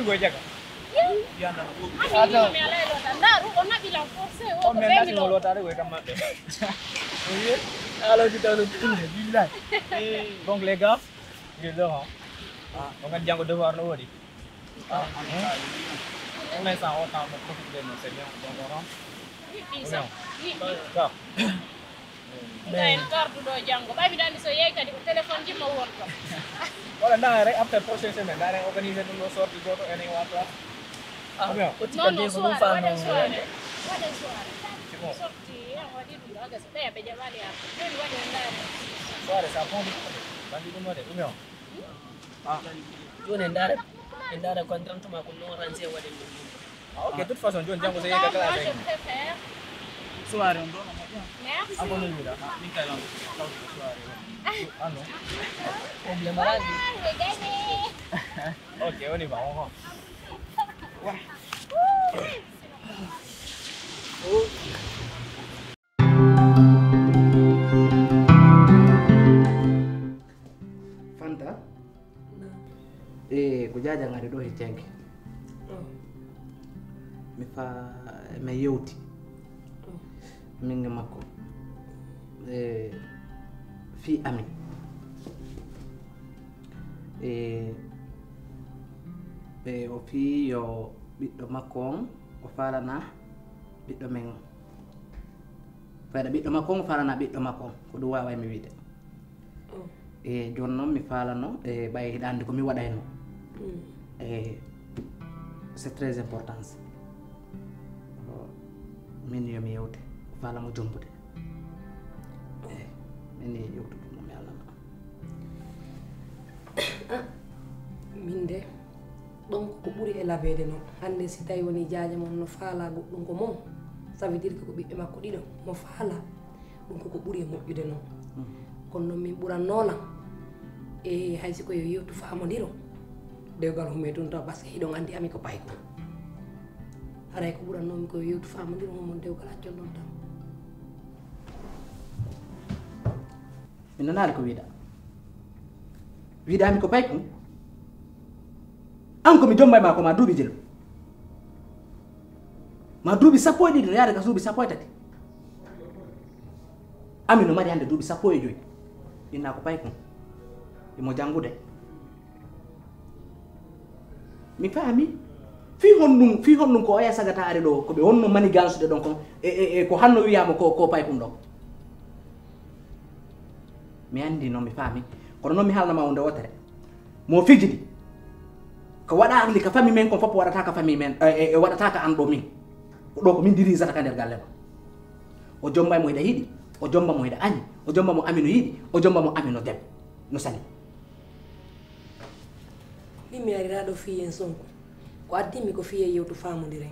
gue jaga. Iya na. Ada. Ndaru ona bila force o Oh, men nasi ngolo tadi gue kamar deh. Iya. Kalau kita lupa, bilang. Donc les gars, gitu ha. Donc kan jangan devoir no di. On est sans autant de profiter de nos seigneurs, donc on. Bisa. Kak. Dan kartu do jango. Babi dan so yai tadi ko telepon ji mo won ko. Wala na rek after prochaine semaine, da rek organiser dum lo sorti goto ene wata. Non, soirée. C'est bon. Sorti, on va dire là, c'est pas bien aller. Mais on va dire là. Soirée ça bon. Bandi dum de dum yo. Jone ndara contrat ma ko no ranze wade mo. OK, de toute façon, John jango sey ka kala Je préfère. Soirée on doit. Merci. Abonne nous là. Ni kala soirée. Ah non. Problème ranze. OK, on y va, on va. Ouais. Fanta kujaja ngari do hitenge mi fa me yewti minga makko fi ami o fi yo ɓiɗɗo makko on o falana ɓiɗɗo men on fayda ɓiɗɗo makko on o falana ɓiɗɗo makko on ko ɗum wawa mi wiide joni noon mi falano ɓay hiɗande ko mi waɗayno c'est très important min yomi yewte o falamo jombude min yewtude no mi alano min de donc ko ɓuri e labede noon hande si tawi woni jaaja mon no faala goɗɗum ko mom ça veut dire que ko ɓiɓɓe makko ɗiɗo mo faala ɗum koko ɓuri e moƴƴude noon kono noon min ɓurannolan e haysi ko yo yewtu famodiro dewgal hume toon taw par ce que hiɗon andi ami ko payko haray ko ɓurannomi ko yo yewtu famodiro momon dewgal accol ɗon tan min nanaali ko wiiɗami ko payko an komi jombay ma ko ma duuɓi jelo ma duuɓi sappo e ɗiɗi no yaade ka duuɓi sappo e tati ami no mari hande duuɓi sappo e joyi inna ko pay kon imo janngude mi faami fi honɗum ko oya sagata are ɗo koɓe wonno mani gansude ɗon kon ko hanno wiyama ko pay kum ɗo mi andi noon mi faami kono noon mi haalnama wonde wotere mo fijidi ko waɗali ka famille men kon fof waɗata ka famille men waɗata ka an ɗo min ɗo ko min dirisata ka nder galle ɗo o jomba mo hiɗa yiɗi o jomba mo hiɗa añi o jomba mo ami no yiɗi o jomba mo ami no dem no sali min mi ariraɗo fiyen sonko ko addimi ko fiye yewtu famodiren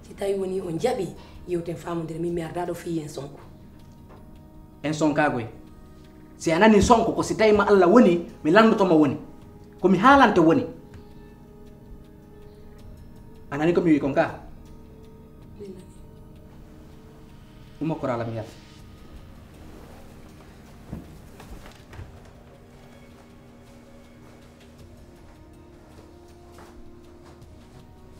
si tawi woni on jaaɓi yewten famodire min mi ardaɗo fiyen sonko en sonkagoy si a nani sonko ko si tawima Allah woni mi landotomo woni komi haalante woni anani komi wi kon ka ɗum ko rala mi yata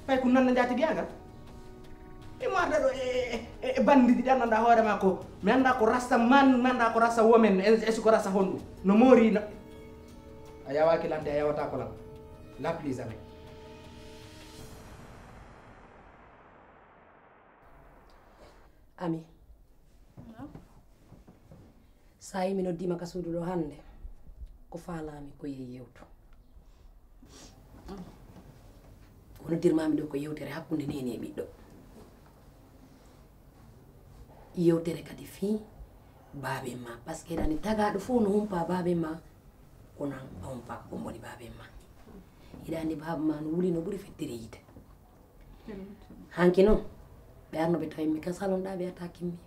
ɓay ko nanna jaati giyagal imo arda ɗo e bandiji ɗi anndanɗa hoorema ko mi annda ko rasta man mi annda ko rasta women est ce que rasta honɗum no moori no a yawaki lande a yawata ko lam la plus jamais ami sa yi mi noddima ka suudu ɗo hande ko faalami ko ye yewtu ko noddirmami ɗo ko yewtere hakkude neni e ɓiɗɗo yewtere kadi fi baaben ma par ce que ɗani tagaɗo fof no humpa baaben ma kono a humpa ko woni baaben ma hiɗa andi baaba ma no wuli no ɓuuri fettere yite hanki noon ɓe arno ɓe tawi mi ka salonɗa ɓe ata kimmi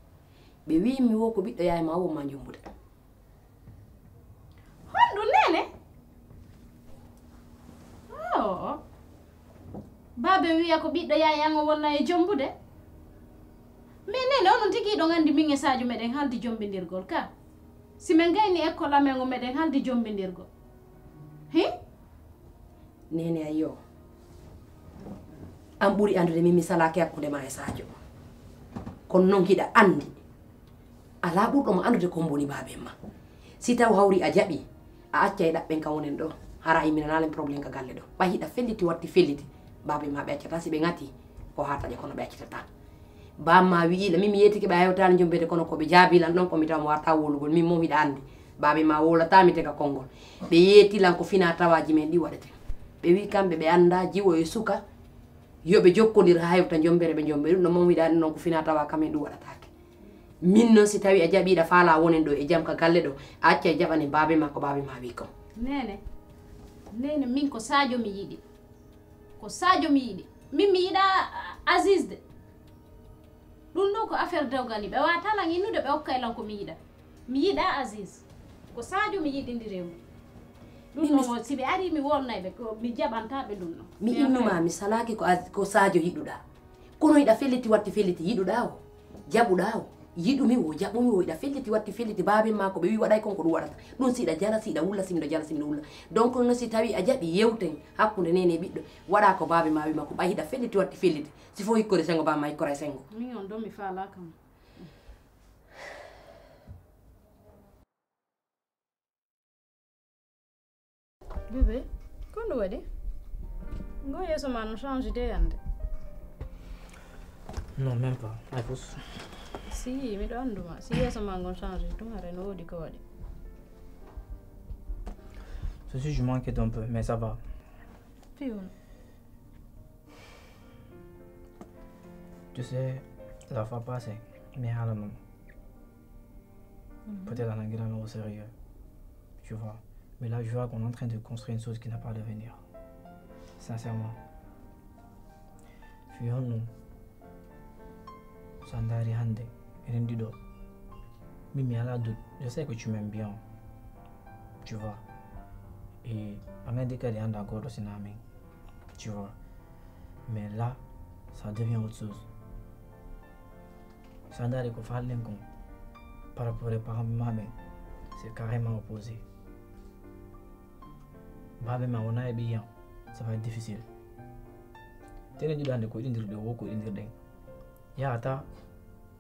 ɓe wi mi wo ko ɓiɗɗo yaye ma wonma jombude honɗum nene o baabe wiya ko ɓiɗɗo yaye an o wonna e jombude mais nene onon tigui ɗo gandi min e Sadio meɗen haldi jombindirgol ka si min gayni école amen o meɗen haldi jombindirgol hi nene ayyo an ɓuri andude min mi salake hakkude ma e Sadio kono noon hiɗa andi ala ɓurɗomo andude ko mboni baben ma si taw hawri a jaɓi a acca e ɗaɓɓen ka wonen ɗo hara yimminanalen probléme ka galle ɗo ɓay hiɗa felliti watti felliti baben ma ɓe accata si ɓe ngati ko ha taƴe kono ɓe accitata bamma wiiɗa min mi yettiki ɓe a hewtani jombede kono koɓe jaabilan ɗon komi taw mo warta wolugol min moom hiɗa andi babe ma wolatami tega konngol ɓe yettilan ko fina tawaji men ɗi waɗete ɓe wi kamɓe ɓe anda jiwo e suka yoɓe jokkodir ha hewta jombere ɓe jombe ɗum ɗo moom hiɗa andi noon ko fina tawa kamen ɗum waɗatake min noon si tawi a jaɓiɗa faala wonen ɗo e jaam ka galle ɗo a acca e jaɓane babe ma ko babe ma wi kom nene min ko Sadio mi yiɗi ko Sadio mi yiɗi min mi yiɗa Aziz de ɗum ɗo ko affaire dewgal ni ɓe watalan innude ɓe hokkaylan ko mi yiɗa mi yiɗa Aziz ko Sadio mi yiɗindiremo ɗum ɗo si ɓe ari mi wolnayɓe mi jaɓantaɓe ɗum ɗo mi innuma mi salaki ko Sadio yiɗuɗa kono yiɗa felliti watti felliti yiɗuɗa o jaɓuɗa o yiɗumi o jaɓumi o yiɗa felliti watti felliti baben ma ko ɓe wi waɗay konko ɗum waɗata ɗum siɗa jala siɗa wulla simiɗo jala simiɗo wulla donc no si tawi a jaɓi yewten hakkude nene e ɓiɗɗo waɗa ko babe ma wima ko ɓay hiɗa felliti watti felliti si fo hikkode sengo bamma hikkora e sengo min on ɗo mi falakam bébé ko ndu waɗi ngo yeeso ma no change de yande Non, même pas. Ay pus. si miɗo anduma si yeeso ma ngon change ɗum hare no woodi ko waɗi Ceci, je m'inquiète un peu, mais ça va. piwon Tu sais, la fois passée, mais à la maman. Peut-être en agréant au sérieux. Tu vois. Mais là, je vois qu'on est en train de construire une chose qui n'a pas d'avenir. Sincèrement. Fuyons-nous. Sandari Hande. Et Ndido. Mimi, à la doute. Je sais que tu m'aimes bien. Tu vois. Et on a dit qu'elle est encore au Sinami. Tu vois. Mais là, ça devient autre chose. Sandari ko fallen kon. Par rapport aux parents de maman, c'est carrément opposé. Babe ma on a bien, ça va être difficile. Tene du dande ko indir de woko indir de. Ya ta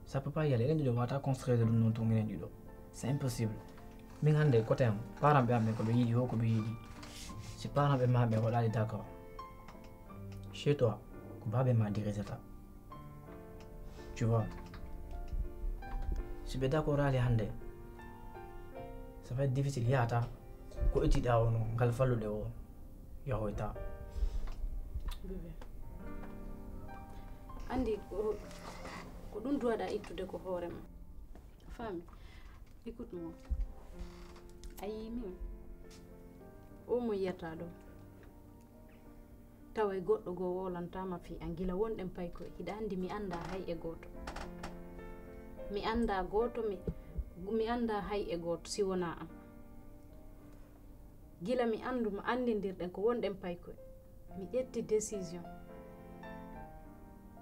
ça peut pas y aller. Indir de wata construire de non to ngene du do. C'est impossible. Min hande côté am parents be am ko be yidi woko be yidi. Si parents be ma be wala d'accord. Chez toi, ko babe ma dirige ça. Tu vois. Si be d'accord ali hande. Ça va être difficile ya ta. Ko etiɗa o noon ngal fallude o yahoyta bébé andi ko ɗum duwaɗa ittude ko hoorema faami écoute moi a yi min o mo yiyata ɗo tawa goɗɗo goo wolantama fi an gila wonɗen paykoye hiɗa andi mi anda hay e goto mi anda goto mi anda hay e goto si wona am gila mi anduma andindirɗen ko wonɗen paykoye mi ƴetti décision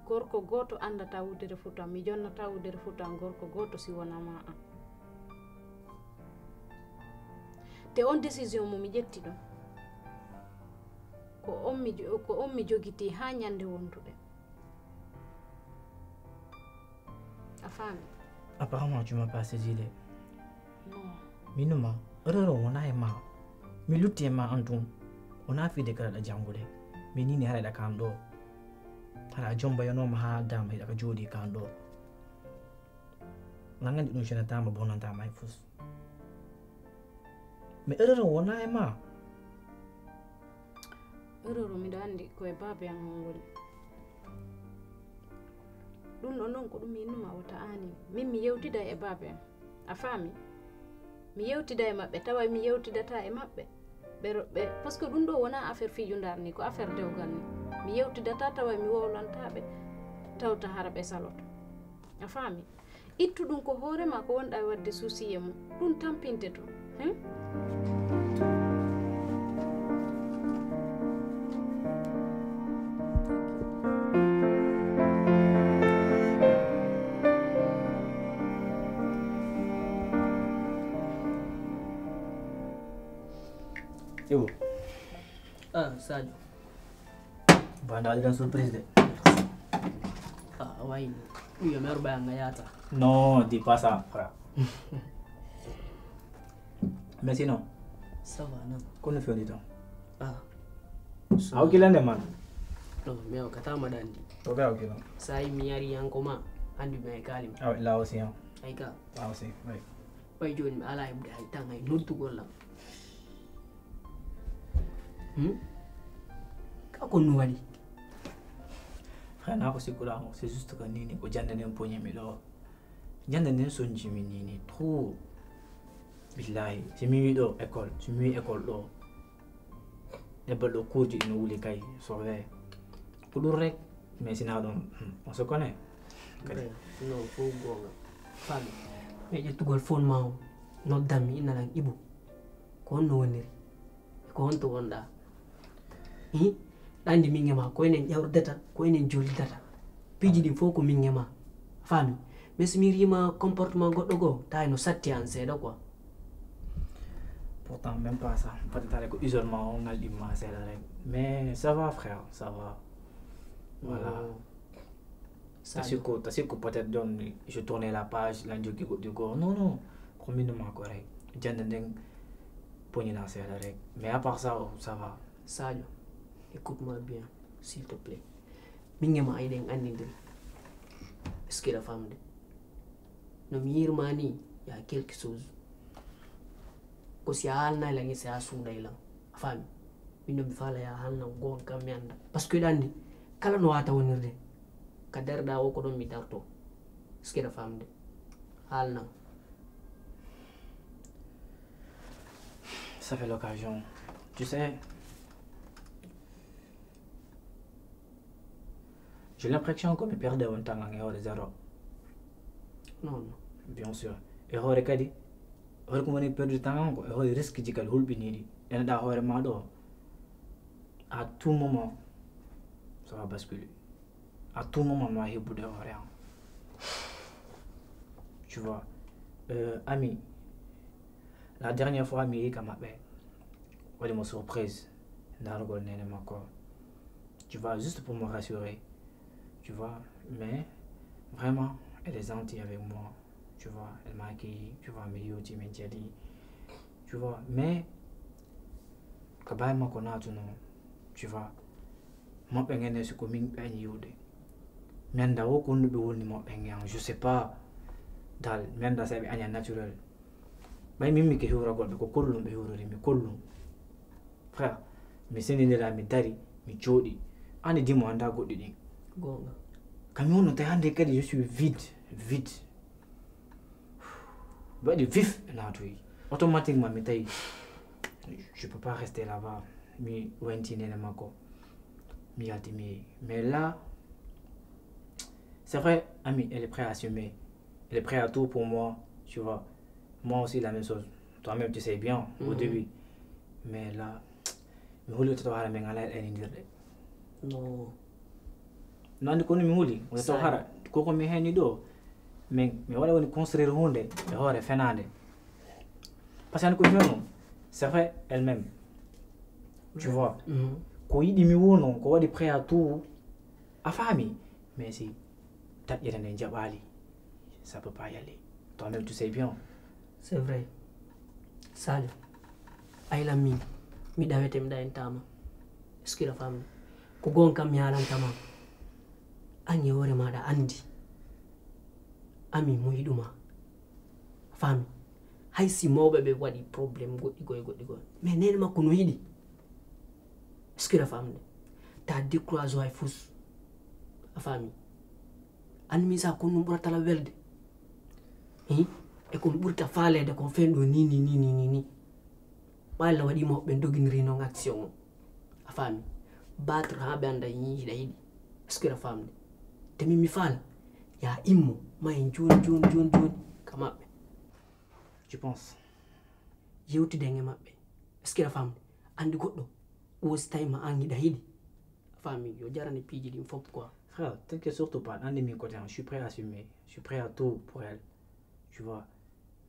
gorko goto andata wudere futam mi jonnata wudere futam gorko goto si wonama an te on décision mo mi ƴetti ɗon ko on mi jogiti ha ñande wonduɗe a faami apparemment tu m'as pas saisi de non minuma erreur wona e ma mi lutti e ma an tum wona fiide kala ɗa jangude mi nini haɗa kam ɗo haɗa jombayanoma ha dama hiɗa ka jooɗi kam ɗo nagandi ɗum senatama bonantama e fus mi erreur wona e ma erreur miɗa andi koye babe am on woni ɗum ɗon noon ko ɗum innuma wata ani min mi yewtida e babe am a faami mi yewtida e maɓɓe tawa mi yewtidata e maɓɓe ɓe par ce que ɗum ɗo wona affaire fijundar ni ko affaire dewgal ni mi yewtidata tawa mi wowlantaɓe tawta hara ɓe saloto a faami ittu ɗum ko hoorema ko wonɗa e wadde souci e mum ɗum tampinte to Ibu. Sadio. Banda ada surprise deh. Ah, ouais. Oui, mais Yata. Non, dis pas ça, frère. Mais sinon, Ça va, non? qu'on ne fait du temps. Ah. Ah, ok, là, man. Non, mais au Katama Dandi. Ok, ok, là. Ça y est, miari en commun. Andi me kalim. Ah, ouais, là aussi, hein. Aïka. Là aussi, oui. Bay jooni mi ala hebde hay tan hay noddugollam ka ko no waɗi Frère, na ko sikula mo, c'est juste que nini ko jande nden poñemi ɗo. Jande nden sonjimi nini trop. Billahi, si mi wi ɗo école, si mi wi école ɗo. Ɗebbal ɗo courji ino wuli kay, surveille. Ko ɗum rek, mais sina ɗon, on se connaît. non fo gonga fami mi ƴettugol phone ma o noddammi innalan ibu ko honno woniri ko honto wonɗa ɗandi min e ma ko enen ƴawrdata ko enen jolidata piiji ɗin fof ko min e ma fami mais so mi rima comportement goɗɗo goo tawi no satti an seeɗa quoi. Pourtant, même pas ça. Peut-être avec l'isolement, on a l'immense, c'est la règle. Mais ça va, frère, ça va. Voilà. T'as su que peut-être je tournais la page, là, du go. Non, non. Combien de mois correct? J'ai un pogné dans c'est la règle. Mais à part ça, ça va. Sadio, écoute-moi bien, s'il te plaît. Mingema aiden anindri. Est-ce que la femme de? No mirmani, il y a quelque chose. Ko si halna la ngi sa su dai la fami min mi fala ya halna gon kam mi anda parce que dandi kala no wata wonirde ka derda o ko don mi darto ski da famde halna Ça fait l'occasion. Tu sais, j'ai l'impression que me perdais un temps en erreur de zéro. non Bien sûr. Erreur est dit. Hore ko woni perdu temps ko hore risque jigal hulbinidi ene da hore ma do à tout moment ça va basculer à tout moment ma hebude hore am tu vois ami la dernière fois mi ka mabbe wali mo surprise darugol nene makko tu vois juste pour me rassurer tu vois mais vraiment elle est gentille avec moi. Tu vois, elle m'a accueilli, tu vois, tu vois, mais quand même, tu vois, moi, je suis comme je sais pas, dans c'est naturel. Mais mimi ke hura gol ko kollum be hurori mi kollum frère mi senini la mi dari mi jodi ande dimo anda goddi din gonga kami wono tay hande kadi je suis vide de vif là automatiquement je peux pas rester là-bas mais là c'est vrai ami elle est prête à assumer elle est prête à tout pour moi tu vois moi aussi la même chose toi-même tu sais bien au début mais là mi huli to hara men ala en dirde non nandi ko mi huli o to hara ko mi heni do mais wala woni construire hunde e hore fenande parce que ko jono c'est vrai elle-même tu vois ko yidi mi wono ko wadi prêt à tout a famille mais si tat yene jabali ça peut pas y aller toi-même tu sais bien c'est vrai Sadio ayla mi dawete mi dayen tama est-ce que la femme ko gon kam mi halan tama anye wore maɗa andi ami mo yiɗuma fami hay si mawɓe ɓe waɗi probléme goɗɗi mais nene makko no yiɗi est-ce que la famde ta décroise hay fus a fami anmi sa kon ɗum ɓuratala welde e kon ɓurta faalede kon fenɗo ni ɓalla waɗima ɓe doginiri non action o a fami battre ha ɓe anda yiɗa yiɗi est-ce que la famde temi mi faala ya immo mayen joni ka maɓɓe tu penses yewtide e maɓɓe est-ce que la famde andi goɗɗo wosi tawima an yiɗa yiɗi famille yo jarane piiji ɗin fof quoi frère t'inquiète surtout pas un de mes côtés je suis prêt à assumer je suis prêt à tout pour elle tu vois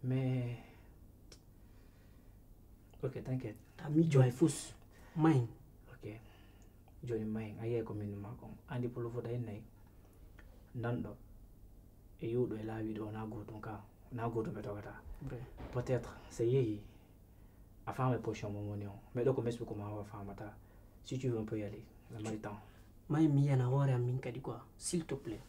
mais ok t'inquiète ta miijo hay fus mayen ok joni mayen a yeey ko min ma kon andi polo fota en nayi nanɗo e yuuɗo e laawiɗo wona gotum ka wona gotum ɓe togata peut être so yeehi a fama position mo woni o mais ɗo ko mesbi ko ma wa famata si tu veux un peu y aller la mari temps may mi yana hoore am min kadi quoi s'il te plaît